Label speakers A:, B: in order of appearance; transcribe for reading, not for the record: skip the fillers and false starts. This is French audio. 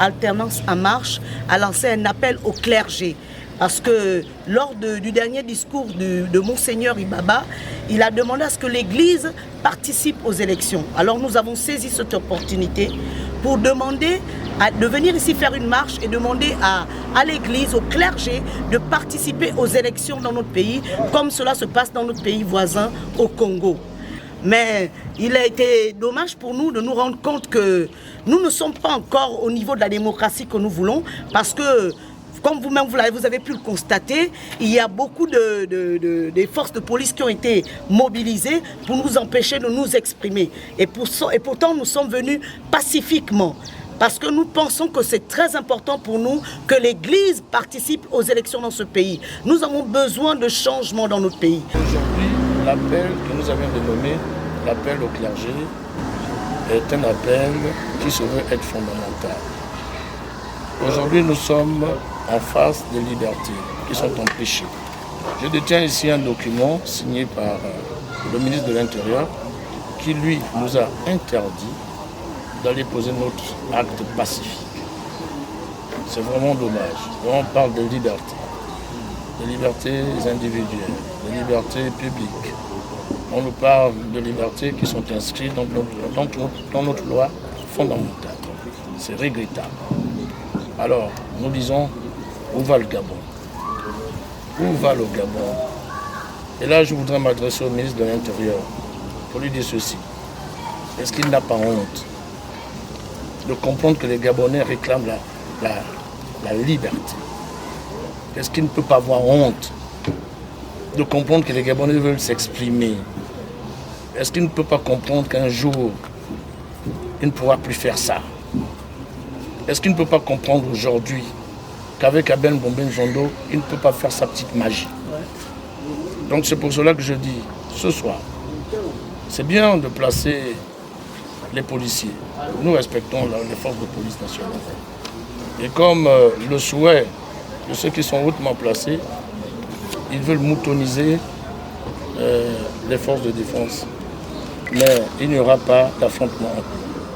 A: Alternance en Marche a lancé un appel au clergé. Parce que lors du dernier discours de Monseigneur Ibaba, il a demandé à ce que l'Église participe aux élections. Alors nous avons saisi cette opportunité pour demander de venir ici faire une marche et demander à l'Église, au clergé, de participer aux élections dans notre pays, comme cela se passe dans notre pays voisin, au Congo. Mais il a été dommage pour nous de nous rendre compte que nous ne sommes pas encore au niveau de la démocratie que nous voulons, parce que comme vous-même vous avez pu le constater, il y a beaucoup de forces de police qui ont été mobilisées pour nous empêcher de nous exprimer. Et pourtant, nous sommes venus pacifiquement. Parce que nous pensons que c'est très important pour nous que l'Église participe aux élections dans ce pays. Nous avons besoin de changements dans notre pays.
B: Aujourd'hui, l'appel que nous avions dénommé l'appel au clergé est un appel qui se veut être fondamental. Aujourd'hui, nous sommes en face des libertés qui sont empêchées. Je détiens ici un document signé par le ministre de l'Intérieur qui, lui, nous a interdit d'aller poser notre acte pacifique. C'est vraiment dommage. On parle de liberté, des libertés individuelles, des libertés publiques. On nous parle de libertés qui sont inscrites dans notre loi fondamentale. C'est regrettable. Alors, nous disons, où va le Gabon? Où va le Gabon? Et là, je voudrais m'adresser au ministre de l'Intérieur pour lui dire ceci. Est-ce qu'il n'a pas honte de comprendre que les Gabonais réclament la liberté? Est-ce qu'il ne peut pas avoir honte de comprendre que les Gabonais veulent s'exprimer? Est-ce qu'il ne peut pas comprendre qu'un jour, il ne pourra plus faire ça? Est-ce qu'il ne peut pas comprendre aujourd'hui qu'avec Abel Mbombe-Nzondo, il ne peut pas faire sa petite magie? Donc c'est pour cela que je dis, ce soir, c'est bien de placer les policiers. Nous respectons les forces de police nationale. Et comme le souhait de ceux qui sont hautement placés, ils veulent moutoniser les forces de défense. Mais il n'y aura pas d'affrontement.